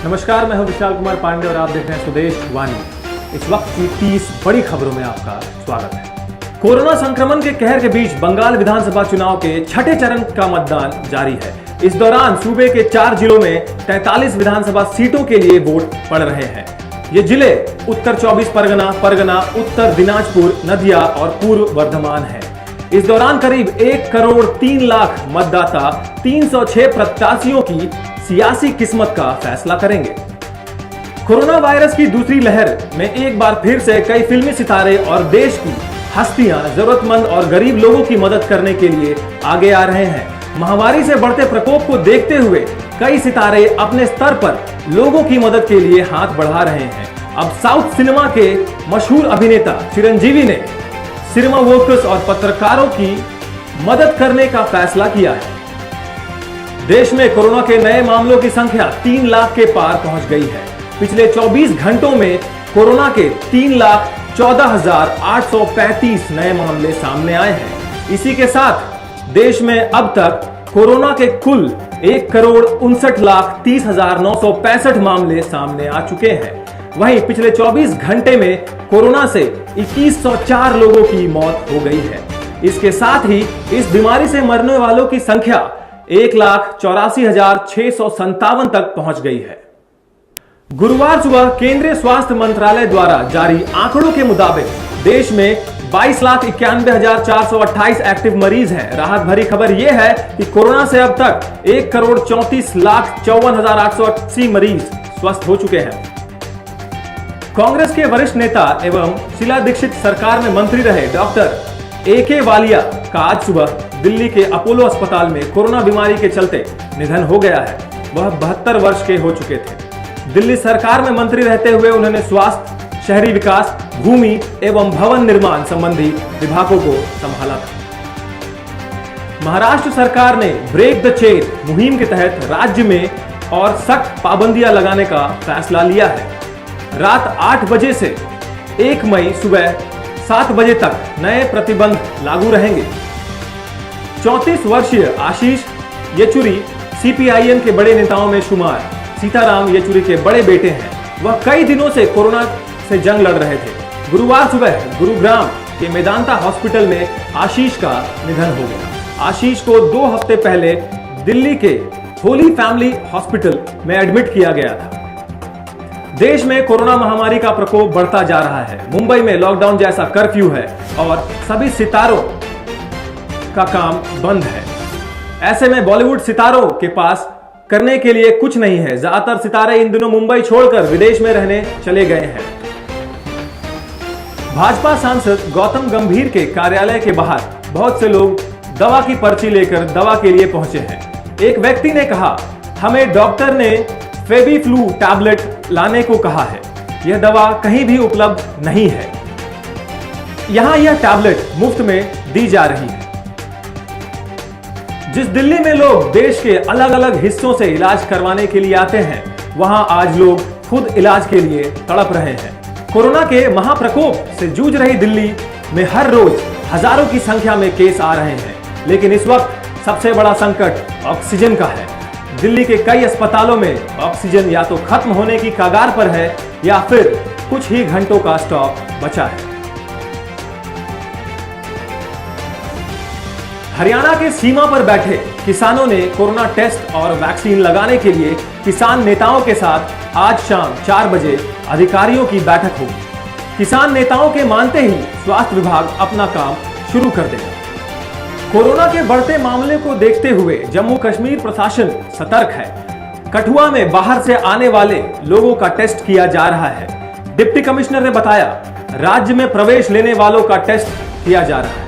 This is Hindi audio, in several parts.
नमस्कार, मैं हूं विशाल कुमार पांडे और आप देख रहे हैं स्वदेश वाणी। इस वक्त की 30 बड़ी खबरों में आपका स्वागत है। कोरोना संक्रमण के कहर के बीच बंगाल विधानसभा चुनाव के छठे चरण का मतदान जारी है। इस दौरान सूबे के 4 जिलों में 43 विधानसभा सीटों के लिए वोट पड़ रहे हैं। ये जिले उत्तर 24 परगना, उत्तर दिनाजपुर, नदिया और पूर्व वर्धमान है। इस दौरान करीब 1 करोड़ 3 लाख मतदाता 306 प्रत्याशियों की सियासी किस्मत का फैसला करेंगे। कोरोना वायरस की दूसरी लहर में एक बार फिर से कई फिल्मी सितारे और देश की हस्तियां जरूरतमंद और गरीब लोगों की मदद करने के लिए आगे आ रहे हैं। महामारी से बढ़ते प्रकोप को देखते हुए कई सितारे अपने स्तर पर लोगों की मदद के लिए हाथ बढ़ा रहे हैं। अब साउथ सिनेमा के मशहूर अभिनेता चिरंजीवी ने सिनेमा वर्कर्स और पत्रकारों की मदद करने का फैसला किया है। देश में कोरोना के नए मामलों की संख्या 3 लाख के पार पहुंच गई है। पिछले 24 घंटों में कोरोना के 3,14,835 नए मामले सामने आए हैं। इसी के साथ देश में अब तक कोरोना के कुल 1,59,30,965 मामले सामने आ चुके हैं। वहीं पिछले 24 घंटे में कोरोना से 2104 लोगों की मौत हो गई है। इसके साथ ही इस बीमारी से मरने वालों की संख्या 1,84,657 तक पहुंच गई है। गुरुवार सुबह केंद्रीय स्वास्थ्य मंत्रालय द्वारा जारी आंकड़ों के मुताबिक देश में 22,91,428 एक्टिव मरीज हैं। राहत भरी खबर यह है कि कोरोना से अब तक 1,34,54,880 मरीज स्वस्थ हो चुके हैं। कांग्रेस के वरिष्ठ नेता एवं शीला दीक्षित सरकार में मंत्री रहे डॉक्टर AK वालिया का आज सुबह दिल्ली के अपोलो अस्पताल में कोरोना बीमारी के चलते निधन हो गया है। वह 72 वर्ष के हो चुके थे। दिल्ली सरकार में मंत्री रहते हुए उन्होंने स्वास्थ्य, शहरी विकास, भूमि एवं भवन निर्माण संबंधी विभागों को संभाला था। महाराष्ट्र सरकार ने ब्रेक द चेन मुहिम के तहत राज्य में और सख्त पाबंदियां लगाने का फैसला लिया है। रात 8 बजे से 1 मई सुबह 7 बजे तक नए प्रतिबंध लागू रहेंगे। 34 वर्षीय आशीष येचुरी CPIM के बड़े नेताओं में शुमार सीताराम येचुरी के बड़े बेटे हैं। वह कई दिनों से कोरोना से जंग लड़ रहे थे। गुरुवार सुबह गुरुग्राम के मेदांता हॉस्पिटल में आशीष का निधन हो गया। आशीष को 2 हफ्ते पहले दिल्ली के होली फैमिली हॉस्पिटल में एडमिट किया गया था। देश में कोरोना महामारी का प्रकोप बढ़ता जा रहा है। मुंबई में लॉकडाउन जैसा कर्फ्यू है और सभी सितारों का काम बंद है। ऐसे में बॉलीवुड सितारों के पास करने के लिए कुछ नहीं है। ज्यादातर सितारे इन दिनों मुंबई छोड़कर विदेश में रहने चले गए हैं। भाजपा सांसद गौतम गंभीर के कार्यालय के बाहर बहुत से लोग दवा की पर्ची लेकर दवा के लिए पहुंचे हैं। एक व्यक्ति ने कहा, हमें डॉक्टर ने फेबीफ्लू टैबलेट लाने को कहा है। यह दवा कहीं भी उपलब्ध नहीं है। यहां यह टैबलेट मुफ्त में दी जा रही है। जिस दिल्ली में लोग देश के अलग अलग हिस्सों से इलाज करवाने के लिए आते हैं, वहां आज लोग खुद इलाज के लिए तड़प रहे हैं। कोरोना के महाप्रकोप से जूझ रही दिल्ली में हर रोज हजारों की संख्या में केस आ रहे हैं। लेकिन इस वक्त सबसे बड़ा संकट ऑक्सीजन का है। दिल्ली के कई अस्पतालों में ऑक्सीजन या तो खत्म होने की कगार पर है या फिर कुछ ही घंटों का स्टॉक बचा है। हरियाणा के सीमा पर बैठे किसानों ने कोरोना टेस्ट और वैक्सीन लगाने के लिए किसान नेताओं के साथ आज शाम 4 बजे अधिकारियों की बैठक होगी। किसान नेताओं के मानते ही स्वास्थ्य विभाग अपना काम शुरू कर देगा। कोरोना के बढ़ते मामले को देखते हुए जम्मू कश्मीर प्रशासन सतर्क है। कठुआ में बाहर से आने वाले लोगों का टेस्ट किया जा रहा है। डिप्टी कमिश्नर ने बताया, राज्य में प्रवेश लेने वालों का टेस्ट किया जा रहा है।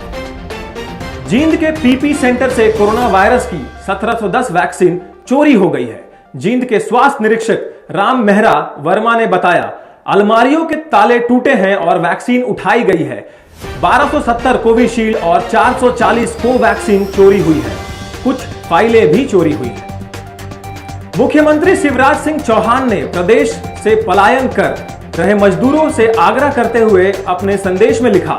जींद के PP सेंटर से कोरोना वायरस की 1710 वैक्सीन चोरी हो गई है। जींद के स्वास्थ्य निरीक्षक राम मेहरा वर्मा ने बताया, अलमारियों के ताले टूटे हैं और वैक्सीन उठाई गई है। 1270 कोविशील्ड और 440 कोवैक्सीन चोरी हुई है। कुछ फाइलें भी चोरी हुई है। मुख्यमंत्री शिवराज सिंह चौहान ने प्रदेश से पलायन कर रहे मजदूरों से आग्रह करते हुए अपने संदेश में लिखा,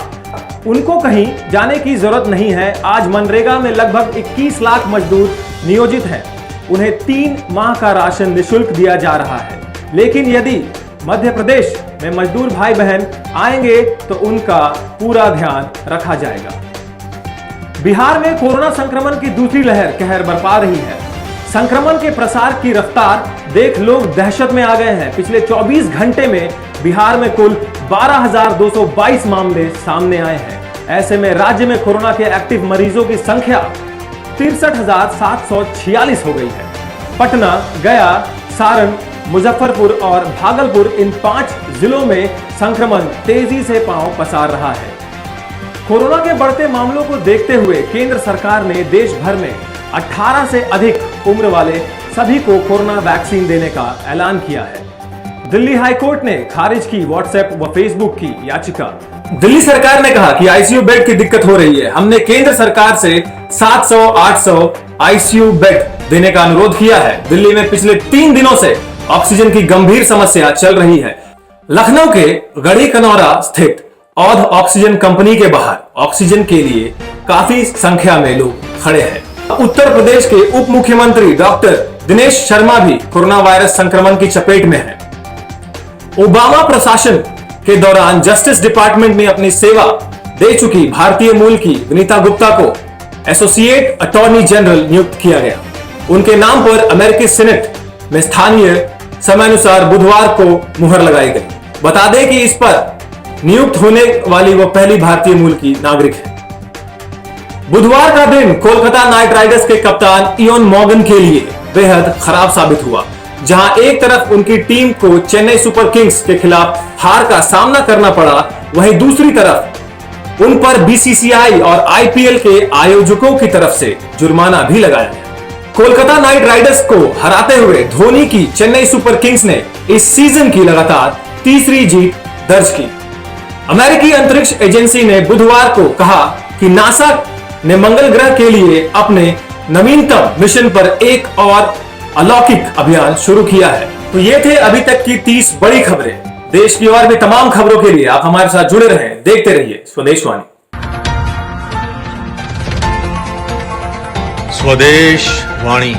उनको कहीं जाने की जरूरत नहीं है। आज मनरेगा में लगभग 21 लाख मजदूर नियोजित हैं। उन्हें 3 माह का राशन निःशुल्क दिया जा रहा है। लेकिन यदि मध्य प्रदेश में मजदूर भाई बहन आएंगे तो उनका पूरा ध्यान रखा जाएगा। बिहार में कोरोना संक्रमण की दूसरी लहर कहर बरपा रही है। संक्रमण के प्रसार की रफ्तार देख लोग दहशत में आ गए हैं। पिछले 24 घंटे में बिहार में कुल 12,222 मामले सामने आए हैं। ऐसे में राज्य में कोरोना के एक्टिव मरीजों की संख्या 63,746 हो गई है। पटना, गया, सारण, मुजफ्फरपुर और भागलपुर इन 5 जिलों में संक्रमण तेजी से पांव पसार रहा है। कोरोना के बढ़ते मामलों को देखते हुए केंद्र सरकार ने देश भर में 18 से अधिक उम्र वाले सभी को कोरोना वैक्सीन देने का ऐलान किया है। दिल्ली हाई कोर्ट ने खारिज की व्हाट्सएप व फेसबुक की याचिका। दिल्ली सरकार ने कहा कि आईसीयू बेड की दिक्कत हो रही है। हमने केंद्र सरकार से 700-800 आईसीयू बेड देने का अनुरोध किया है। दिल्ली में पिछले 3 दिनों से ऑक्सीजन की गंभीर समस्या चल रही है। लखनऊ के गढ़ी कनौरा स्थित औध ऑक्सीजन कंपनी के बाहर ऑक्सीजन के लिए काफी संख्या में लोग खड़े हैं। उत्तर प्रदेश के उप मुख्यमंत्री डॉक्टर दिनेश शर्मा भी कोरोना वायरस संक्रमण की चपेट में हैं। ओबामा प्रशासन के दौरान जस्टिस डिपार्टमेंट में अपनी सेवा दे चुकी भारतीय मूल की विनीता गुप्ता को एसोसिएट अटॉर्नी जनरल नियुक्त किया गया। उनके नाम पर अमेरिकी सीनेट में स्थानीय समयानुसार बुधवार को मुहर लगाई गई। बता दें कि इस पर नियुक्त होने वाली वो पहली भारतीय मूल की नागरिक है। बुधवार का दिन कोलकाता नाइट राइडर्स के कप्तान इयोन मॉर्गन के लिए बेहद खराब साबित हुआ। जहां एक तरफ उनकी टीम को चेन्नई सुपर किंग्स के खिलाफ हार का सामना करना पड़ा, वहीं दूसरी तरफ उन पर बीसीसीआई और आईपीएल के आयोजकों की तरफ से जुर्माना भी लगाया गया। कोलकाता नाइट राइडर्स को हराते हुए धोनी की चेन्नई सुपर किंग्स ने इस सीजन की लगातार तीसरी जीत दर्ज की। अमेरिकी अंतरिक्ष एजेंसी ने बुधवार को कहा कि नासा ने मंगल ग्रह के लिए अपने नवीनतम मिशन पर एक और अलौकिक अभियान शुरू किया है। तो ये थे अभी तक की 30 बड़ी खबरें। देश की और भी तमाम खबरों के लिए आप हमारे साथ जुड़े रहें, देखते रहिए स्वदेश वाणी। स्वदेश वाणी।